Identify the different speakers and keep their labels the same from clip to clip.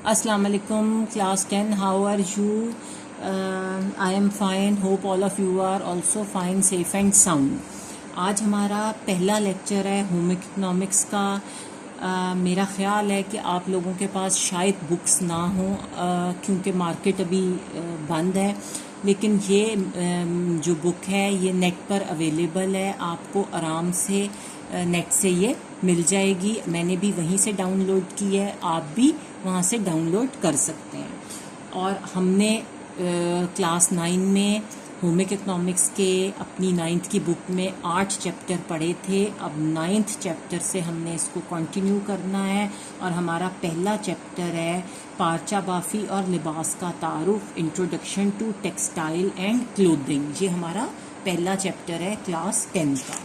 Speaker 1: अस्सलाम वालेकुम class 10, how are you? I am fine, hope all of you are also fine, safe and sound. आज हमारा पहला lecture है होम इकोनॉमिक्स का। मेरा ख़्याल है कि आप लोगों के पास शायद बुक्स ना हों क्योंकि मार्केट अभी बंद है, लेकिन ये जो बुक है ये नेट पर अवेलेबल है, आपको आराम से नेट से ये मिल जाएगी। मैंने भी वहीं से डाउनलोड की है, आप भी वहाँ से डाउनलोड कर सकते हैं। और हमने क्लास 9 में होमिक इकोनॉमिक्स के अपनी 9th की बुक में 8 चैप्टर पढ़े थे। अब 9th चैप्टर से हमने इसको कंटिन्यू करना है और हमारा पहला चैप्टर है पार्चा बाफ़ी और लिबास का तारुफ, introduction to textile and clothing. ये हमारा पहला चैप्टर है क्लास 10 का।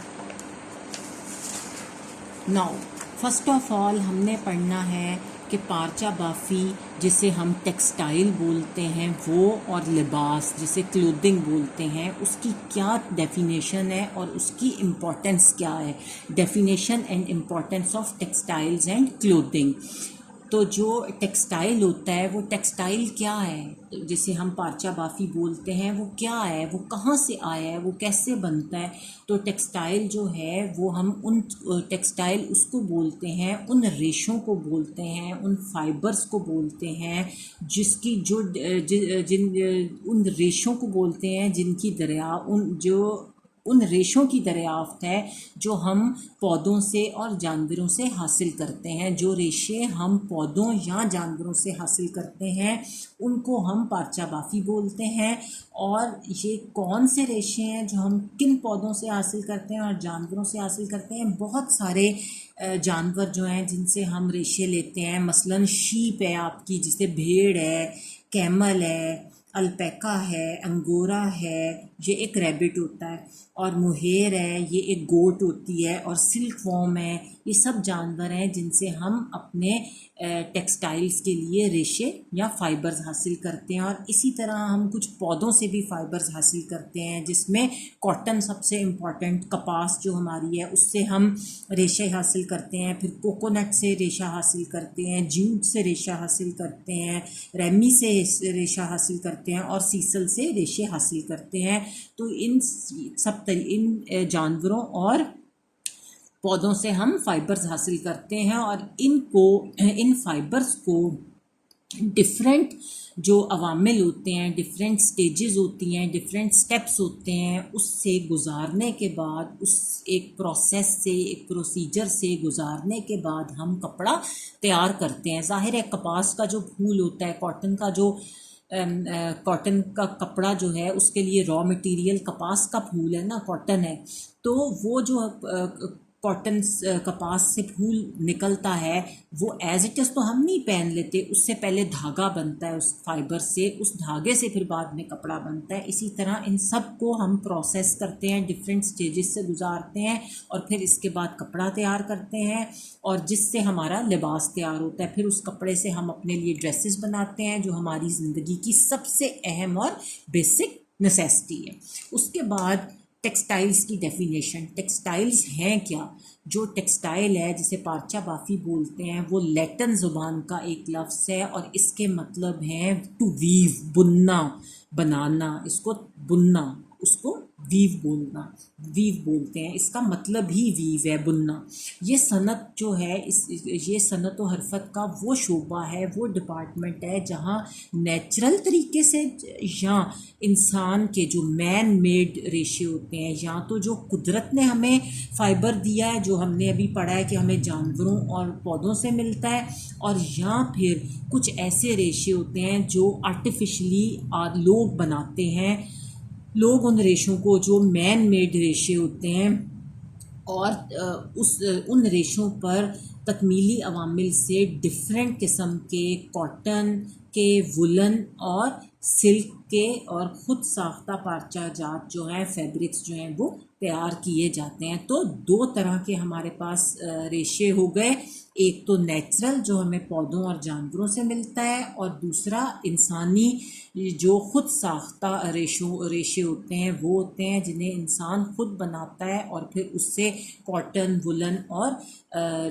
Speaker 1: नाउ फर्स्ट ऑफ ऑल हमने पढ़ना है कि पार्चा बाफ़ी जिसे हम टेक्सटाइल बोलते हैं वो, और लिबास जिसे क्लोथिंग बोलते हैं, उसकी क्या डेफिनेशन है और उसकी इम्पोर्टेंस क्या है। Definition and importance of textiles and clothing. तो जो टेक्सटाइल होता है वो टेक्सटाइल क्या है जिसे हम पार्चा बाफ़ी बोलते हैं, वो क्या है, वो कहाँ से आया है, वो कैसे बनता है। तो टेक्सटाइल जो है वो हम उन टेक्सटाइल उसको बोलते हैं, उन रेशों को बोलते हैं, उन फाइबर्स को बोलते हैं जिसकी जिन उन रेशों को बोलते हैं जिनकी उन रेशों की दरियाफ्त है जो हम पौधों से और जानवरों से हासिल करते हैं। जो रेशे हम पौधों या जानवरों से हासिल करते हैं उनको हम पार्चा बाफ़ी बोलते हैं। और ये कौन से रेशे हैं जो हम किन पौधों से हासिल करते हैं और जानवरों से हासिल करते हैं? बहुत सारे जानवर जो हैं जिनसे हम रेशे लेते हैं, मसलन शीप है आपकी, जिसे भेड़ है, कैमल है, अल्पैका है, अंगोरा है, ये एक रैबिट होता है, और मुहेर है, ये एक गोट होती है, और सिल्क वॉर्म है। ये सब जानवर हैं जिनसे हम अपने टेक्सटाइल्स के लिए रेशे या फाइबर्स हासिल करते हैं। और इसी तरह हम कुछ पौधों से भी फाइबर्स हासिल करते हैं, जिसमें कॉटन सबसे इम्पॉर्टेंट, कपास जो हमारी है उससे हम रेशे हासिल करते हैं। फिर कोकोनट से रेशा हासिल करते हैं, जूट से रेशा हासिल करते हैं, रेमी से रेशा हासिल करते हैं, और सीसल से रेशे हासिल करते हैं। तो इन जानवरों और पौधों से हम फाइबर्स हासिल करते हैं, और इन फाइबर्स को डिफरेंट जो अवामिल होते हैं, डिफरेंट स्टेजेस होती हैं, डिफरेंट स्टेप्स होते हैं, उससे गुजारने के बाद, उस एक प्रोसेस से, एक प्रोसीजर से गुजारने के बाद हम कपड़ा तैयार करते हैं। ज़ाहिर है कपास का जो फूल होता है, कॉटन का कपड़ा जो है उसके लिए रॉ मटेरियल कपास का फूल है ना, कॉटन है। तो वो जो कॉटन कपास से फूल निकलता है वो एज इट इज़ तो हम नहीं पहन लेते, उससे पहले धागा बनता है उस फाइबर से, उस धागे से फिर बाद में कपड़ा बनता है। इसी तरह इन सब को हम प्रोसेस करते हैं, डिफरेंट स्टेजेस से गुजारते हैं, और फिर इसके बाद कपड़ा तैयार करते हैं, और जिससे हमारा लिबास तैयार होता है। फिर उस कपड़े से हम अपने लिए ड्रेसेस बनाते हैं जो हमारी ज़िंदगी की सबसे अहम और बेसिक नेसेसिटी है। उसके बाद टेक्सटाइल्स की डेफिनेशन। टेक्सटाइल्स हैं क्या? जो टेक्सटाइल है जिसे पार्चा बाफ़ी बोलते हैं वो लैटिन ज़ुबान का एक लफ्ज़ है, और इसके मतलब हैं टू वीव, बुनना, बनाना, इसको बुनना, उसको वीव बोलते हैं। इसका मतलब ही वीव है, बुनना। ये सनत जो है, ये सनत व हरफत का वो शोबा है, वो डिपार्टमेंट है जहाँ नेचुरल तरीके से या इंसान के जो मैन मेड रेशे होते हैं, या तो जो कुदरत ने हमें फ़ाइबर दिया है, जो हमने अभी पढ़ा है कि हमें जानवरों और पौधों से मिलता है, और या फिर कुछ ऐसे रेशे होते हैं जो आर्टिफिशली लोग बनाते हैं। लोग उन रेशों को, जो मैन मेड रेशे होते हैं, और उन रेशों पर तकमीली अवामिल से डिफरेंट किस्म के कॉटन के, वुलन और सिल्क के और ख़ुद साख्ता पार्चा जात जो हैं, फैब्रिक्स जो हैं, वो तैयार किए जाते हैं। तो दो तरह के हमारे पास रेशे हो गए, एक तो नेचुरल जो हमें पौधों और जानवरों से मिलता है, और दूसरा इंसानी जो खुद साख्ता रेशे होते हैं, वो होते हैं जिन्हें इंसान खुद बनाता है और फिर उससे कॉटन, वुलन और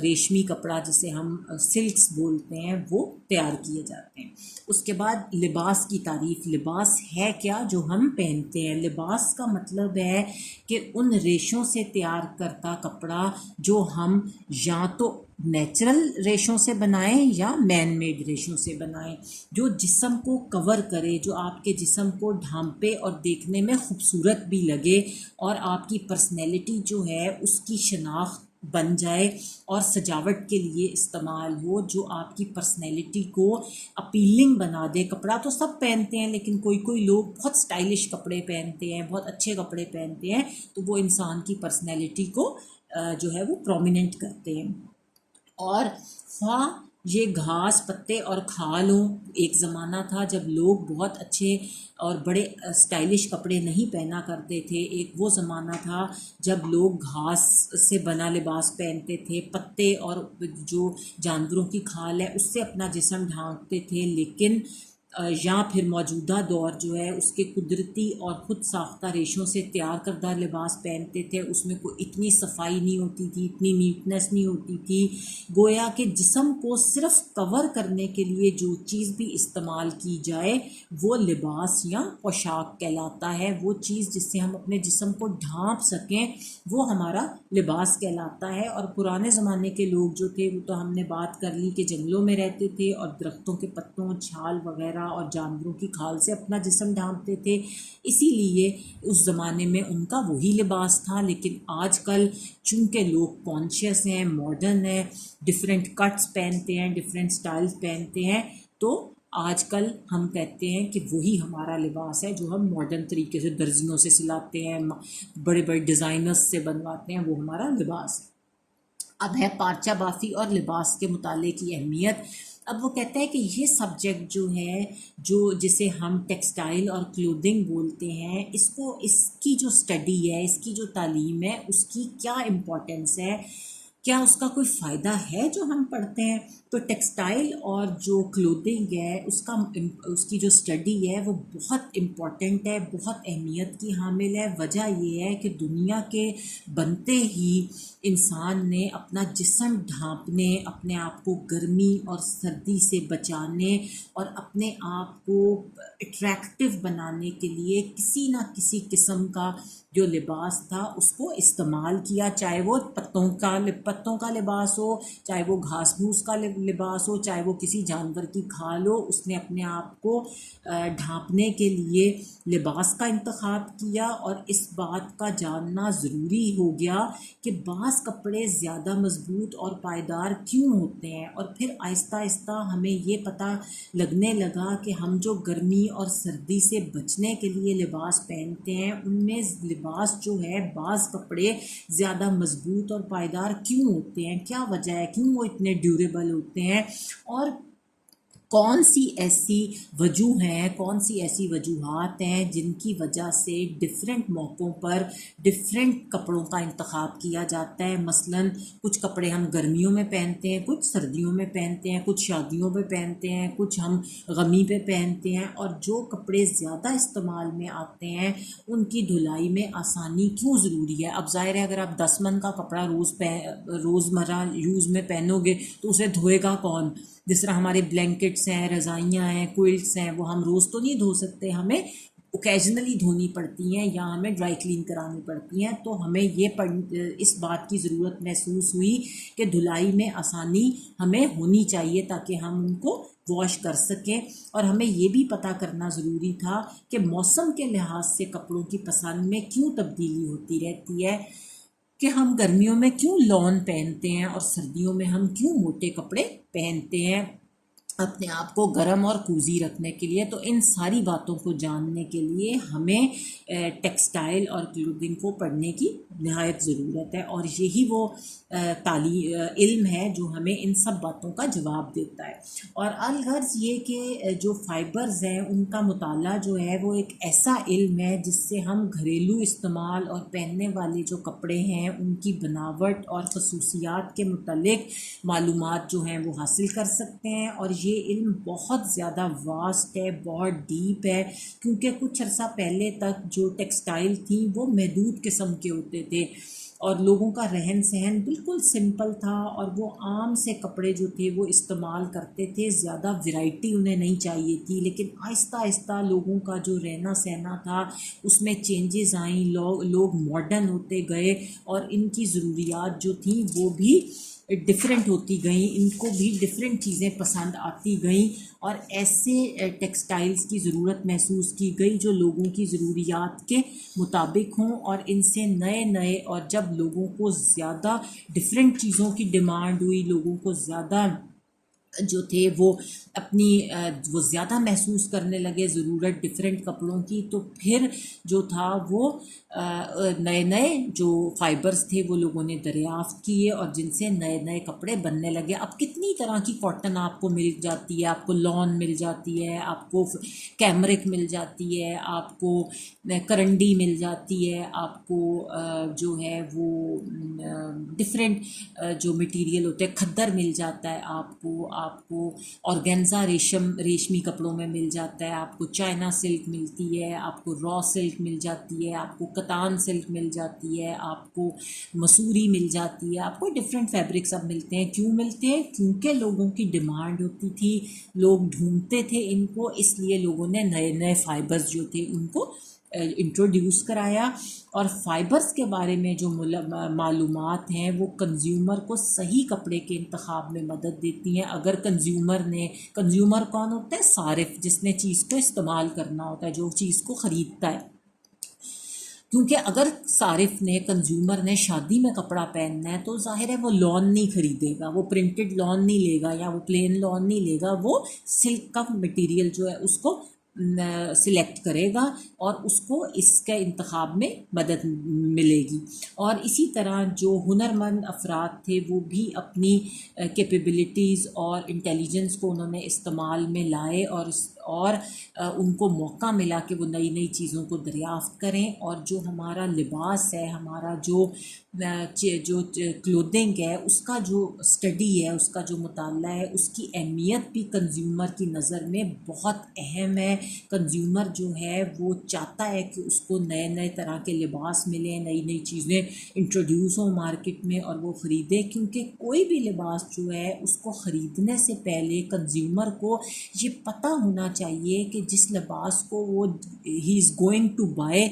Speaker 1: रेशमी कपड़ा जिसे हम सिल्क्स बोलते हैं वो तैयार किए जाते हैं। उसके बाद लिबास की तारीफ। लिबास है क्या? जो हम पहनते हैं। लिबास का मतलब है कि उन रेशों से तैयार करता कपड़ा जो हम या तो नेचुरल रेशों से बनाएं या मैन मेड रेशों से बनाएं, जो जिस्म को कवर करे, जो आपके जिस्म को ढांपे और देखने में खूबसूरत भी लगे, और आपकी पर्सनैलिटी जो है उसकी शनाख्त बन जाए और सजावट के लिए इस्तेमाल हो, जो आपकी पर्सनैलिटी को अपीलिंग बना दे। कपड़ा तो सब पहनते हैं, लेकिन कोई कोई लोग बहुत स्टाइलिश कपड़े पहनते हैं, बहुत अच्छे कपड़े पहनते हैं, तो वो इंसान की पर्सनैलिटी को जो है वो प्रोमिनेंट करते हैं। और ये घास, पत्ते और खाल हो। एक ज़माना था जब लोग बहुत अच्छे और बड़े स्टाइलिश कपड़े नहीं पहना करते थे। एक वो ज़माना था जब लोग घास से बना लिबास पहनते थे, पत्ते और जो जानवरों की खाल है उससे अपना जिस्म ढांकते थे। लेकिन या फिर मौजूदा दौर जो है उसके कुदरती और ख़ुद साख्ता रेशों से तैयार करदा लिबास पहनते थे। उसमें कोई इतनी सफाई नहीं होती थी, इतनी नीटनेस नहीं होती थी। गोया कि जिस्म को सिर्फ कवर करने के लिए जो चीज़ भी इस्तेमाल की जाए वो लिबास या पोशाक कहलाता है। वो चीज़ जिससे हम अपने जिस्म को ढांप सकें वो हमारा लिबास कहलाता है। और पुराने ज़माने के लोग जो थे वो तो हमने बात कर ली कि जंगलों में रहते थे और दरख्तों के पत्तों, छाल वगैरह और जानवरों की खाल से अपना जिस्म ढांपते थे, इसीलिए उस ज़माने में उनका वही लिबास था। लेकिन आजकल चूँकि लोग कॉन्शियस हैं, मॉडर्न हैं, डिफरेंट कट्स पहनते हैं, डिफरेंट स्टाइल्स पहनते हैं, तो आजकल हम कहते हैं कि वही हमारा लिबास है जो हम मॉडर्न तरीके से दर्जियों से सिलाते हैं, बड़े बड़े डिज़ाइनर्स से बनवाते हैं, वो हमारा लिबास। अब है पार्चा बाफी और लिबास के मुताले की अहमियत। अब वो कहता है कि ये सब्जेक्ट जो है, जो जिसे हम टेक्सटाइल और क्लोथिंग बोलते हैं, इसकी जो स्टडी है, इसकी जो तालीम है, उसकी क्या इम्पोर्टेंस है, क्या उसका कोई फ़ायदा है जो हम पढ़ते हैं। तो टेक्सटाइल और जो क्लोथिंग है उसकी जो स्टडी है वो बहुत इम्पॉर्टेंट है, बहुत अहमियत की हामिल है। वजह ये है कि दुनिया के बनते ही इंसान ने अपना जिस्म ढांपने, अपने आप को गर्मी और सर्दी से बचाने और अपने आप को अट्रैक्टिव बनाने के लिए किसी ना किसी किस्म का जो लिबास था उसको इस्तेमाल किया, चाहे वो पत्तों का लिबास हो, चाहे वो घास फूस का लिबास हो, चाहे वो किसी जानवर की खाल हो। उसने अपने आप को ढांपने के लिए लिबास का इंतखाब किया। और इस बात का जानना ज़रूरी हो गया कि बाज़ कपड़े ज़्यादा मजबूत और पायदार क्यों होते हैं। और फिर आहिस्ता आहिस्ता हमें ये पता लगने लगा कि हम जो गर्मी और सर्दी से बचने के लिए लिबास पहनते हैं उनमें लिबास जो है, बाज़ कपड़े ज़्यादा मजबूत और पायदार क्यों होते हैं, क्या वजह है, क्यों वो इतने ड्यूरेबल होते हैं, और कौन सी ऐसी वजूह हैं, कौन सी ऐसी वजूहात हैं जिनकी वजह से डिफरेंट मौक़ों पर डिफरेंट कपड़ों का इंतखाब किया जाता है। मसलन कुछ कपड़े हम गर्मियों में पहनते हैं, कुछ सर्दियों में पहनते हैं, कुछ शादियों पे पहनते हैं, कुछ हम गमी पे पहनते हैं। और जो कपड़े ज़्यादा इस्तेमाल में आते हैं उनकी धुलाई में आसानी क्यों ज़रूरी है। अब ज़ाहिर है अगर आप 10 मन का कपड़ा रोज़मर्रा यूज़ में पहनोगे तो उसे धोएगा कौन। जिस तरह हमारे ब्लैंकेट्स हैं, रज़ाइयाँ हैं, क्विल्ट्स हैं, वो हम रोज़ तो नहीं धो सकते, हमें ओकेजनली धोनी पड़ती हैं या हमें ड्राई क्लीन करानी पड़ती हैं। तो हमें इस बात की ज़रूरत महसूस हुई कि धुलाई में आसानी हमें होनी चाहिए ताकि हम उनको वॉश कर सकें। और हमें ये भी पता करना ज़रूरी था कि मौसम के लिहाज से कपड़ों की पसंद में क्यों तब्दीली होती रहती है, कि हम गर्मियों में क्यों लॉन पहनते हैं और सर्दियों में हम क्यों मोटे कपड़े पहनते हैं। अपने आप को गर्म और कूजी रखने के लिए। तो इन सारी बातों को जानने के लिए हमें टेक्सटाइल और क्लोथिंग को पढ़ने की निहायत ज़रूरत है, और यही वो इल्म है जो हमें इन सब बातों का जवाब देता है। और अलगर्ज ये कि जो फ़ाइबर्स हैं उनका मुताला जो है वो एक ऐसा इल्म है जिससे हम घरेलू इस्तेमाल और पहनने वाले जो कपड़े हैं उनकी बनावट और खसूसियात के मुतल्लिक मालूमात जो हैं वो हासिल कर सकते हैं। और ये इल्म बहुत ज़्यादा वास्ट है, बहुत डीप है, क्योंकि कुछ अर्सा पहले तक जो टेक्सटाइल थी वो महदूद किस्म के होते थे और लोगों का रहन सहन बिल्कुल सिंपल था, और वो आम से कपड़े जो थे वो इस्तेमाल करते थे, ज़्यादा वैरायटी उन्हें नहीं चाहिए थी। लेकिन आहिस्ता आहिस्ता लोगों का जो रहना सहना था उसमें चेंजेस आई, लोग मॉडर्न होते गए और इनकी ज़रूरियात जो थी वो भी डिफरेंट होती गई, इनको भी डिफरेंट चीज़ें पसंद आती गई, और ऐसे टेक्सटाइल्स की ज़रूरत महसूस की गई जो लोगों की ज़रूरियात के मुताबिक हों। और इनसे नए नए, और जब लोगों को ज़्यादा डिफरेंट चीज़ों की डिमांड हुई, लोगों को ज़्यादा जो थे वो अपनी वो ज़्यादा महसूस करने लगे ज़रूरत डिफरेंट कपड़ों की, तो फिर जो था वो नए नए जो फाइबर्स थे वो लोगों ने दरियाफ्त किए और जिनसे नए नए कपड़े बनने लगे। अब कितनी तरह की कॉटन आपको मिल जाती है, आपको लॉन मिल जाती है, आपको कैमरिक मिल जाती है, आपको करंडी मिल जाती है, आपको जो है वो डिफरेंट जो मटेरियल होते हैं खद्दर मिल जाता है, आपको ऑर्गेन्जा रेशमी कपड़ों में मिल जाता है, आपको चाइना सिल्क मिलती है, आपको रॉ सिल्क मिल जाती है, आपको कतान सिल्क मिल जाती है, आपको मसूरी मिल जाती है, आपको डिफरेंट फैब्रिक्स अब मिलते हैं। क्यों मिलते हैं? क्योंकि लोगों की डिमांड होती थी, लोग ढूंढते थे इनको, इसलिए लोगों ने नए नए फाइबर्स जो थे उनको इंट्रोड्यूस कराया। और फ़ाइबर्स के बारे में जो मालूमात हैं वो कंज्यूमर को सही कपड़े के इंतखाब में मदद देती हैं। अगर कंज्यूमर कौन होता है? सारिफ, जिसने चीज़ को इस्तेमाल करना होता है, जो चीज़ को ख़रीदता है। क्योंकि अगर सारिफ ने, कंज्यूमर ने शादी में कपड़ा पहनना है तो जाहिर है वो लॉन नहीं ख़रीदेगा, वो प्रिंटेड लॉन नहीं लेगा या वो प्लेन लॉन नहीं लेगा, वो सिल्क का मटेरियल जो है उसको सिलेक्ट करेगा और उसको इसके इंतखाब में मदद मिलेगी। और इसी तरह जो हुनरमंद अफराद थे वो भी अपनी कैपेबिलिटीज़ और इंटेलिजेंस को उन्होंने इस्तेमाल में लाए और उनको मौका मिला कि वो नई नई चीज़ों को दरियाफ़्त करें। और जो हमारा लिबास है, हमारा जो क्लोथिंग है, उसका जो स्टडी है, उसका जो मुताला है, उसकी अहमियत भी कंज्यूमर की नज़र में बहुत अहम है। कंज्यूमर जो है वो चाहता है कि उसको नए नए तरह के लिबास मिलें, नई नई चीज़ें इंट्रोड्यूस हों मार्केट में और वो ख़रीदे, क्योंकि कोई भी लिबास जो है उसको ख़रीदने से पहले कंज्यूमर को ये पता होना चाहिए कि जिस लिबास को वो ही is going to buy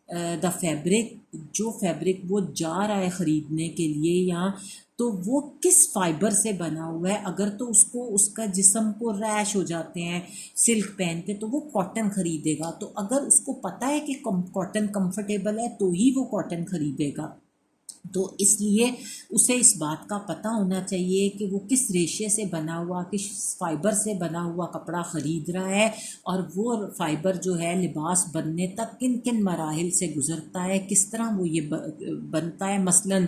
Speaker 1: the fabric, जो फैब्रिक वो जा रहा है ख़रीदने के लिए, या तो वो किस फाइबर से बना हुआ है। अगर तो उसको, उसका जिस्म को रैश हो जाते हैं सिल्क पहन के, तो वो कॉटन ख़रीदेगा। तो अगर उसको पता है कि कॉटन कंफर्टेबल है तो ही वो कॉटन ख़रीदेगा। तो इसलिए उसे इस बात का पता होना चाहिए कि वो किस रेशे से बना हुआ, किस फाइबर से बना हुआ कपड़ा ख़रीद रहा है, और वो फाइबर जो है लिबास बनने तक किन किन मराहिल से गुज़रता है, किस तरह वो ये बनता है। मसलन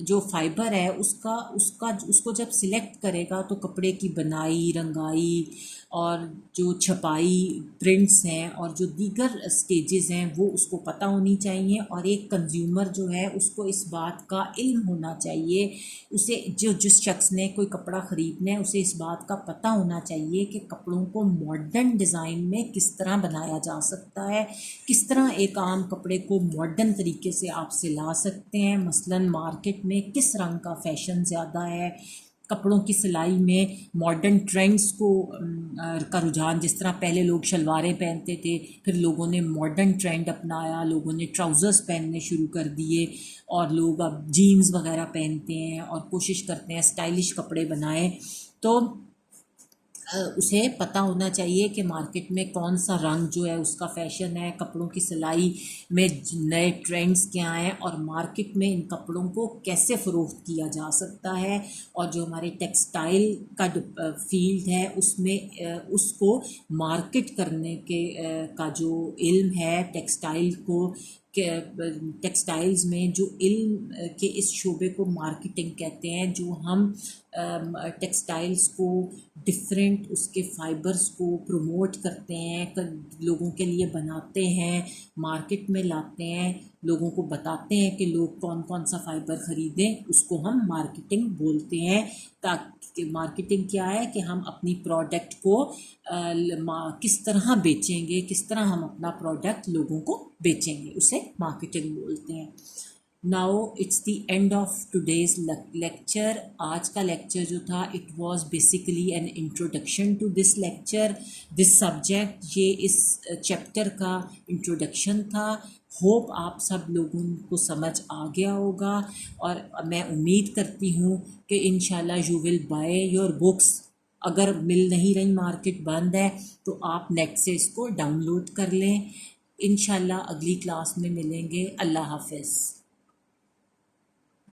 Speaker 1: जो फाइबर है उसको जब सिलेक्ट करेगा तो कपड़े की बनाई, रंगाई और जो छपाई, प्रिंट्स हैं और जो दीगर स्टेजेस हैं वो उसको पता होनी चाहिए। और एक कंज्यूमर जो है उसको इस बात का इल्म होना चाहिए, उसे जिस शख्स ने कोई कपड़ा ख़रीदना है उसे इस बात का पता होना चाहिए कि कपड़ों को मॉडर्न डिज़ाइन में किस तरह बनाया जा सकता है, किस तरह एक आम कपड़े को मॉडर्न तरीके से आप सिला सकते हैं। मसलन मार्केट में किस रंग का फ़ैशन ज़्यादा है, कपड़ों की सिलाई में मॉडर्न ट्रेंड्स का रुझान, जिस तरह पहले लोग शलवारें पहनते थे, फिर लोगों ने मॉडर्न ट्रेंड अपनाया, लोगों ने ट्राउज़र्स पहनने शुरू कर दिए और लोग अब जीन्स वगैरह पहनते हैं और कोशिश करते हैं स्टाइलिश कपड़े बनाएं। तो उसे पता होना चाहिए कि मार्केट में कौन सा रंग जो है उसका फैशन है, कपड़ों की सिलाई में नए ट्रेंड्स क्या हैं और मार्केट में इन कपड़ों को कैसे फ़रोख्त किया जा सकता है। और जो हमारे टेक्सटाइल का फील्ड है उसमें उसको मार्केट करने का जो इल्म है टेक्सटाइल को टेक्सटाइल्स में जो इल्म के इस शोबे को मार्केटिंग कहते हैं। जो हम टेक्सटाइल्स को डिफरेंट उसके फ़ाइबर्स को प्रमोट करते हैं, लोगों के लिए बनाते हैं, मार्केट में लाते हैं, लोगों को बताते हैं कि लोग कौन कौन सा फ़ाइबर ख़रीदें, उसको हम मार्केटिंग बोलते हैं। ताकि मार्केटिंग क्या है कि हम अपनी प्रोडक्ट को किस तरह बेचेंगे, किस तरह हम अपना प्रोडक्ट लोगों को बेचेंगे, उसे मार्केटिंग बोलते हैं। Now it's the end of today's lecture. आज का लेक्चर जो था it was basically an introduction to this lecture, this subject. ये इस चैप्टर का इंट्रोडक्शन था। होप आप सब लोगों को समझ आ गया होगा और मैं उम्मीद करती हूँ कि इंशाल्लाह you will by your books. अगर मिल नहीं रही, मार्केट बंद है, तो आप नेट से इसको डाउनलोड कर लें। इंशाल्लाह अगली क्लास में मिलेंगे। अल्लाह हाफ़िज़।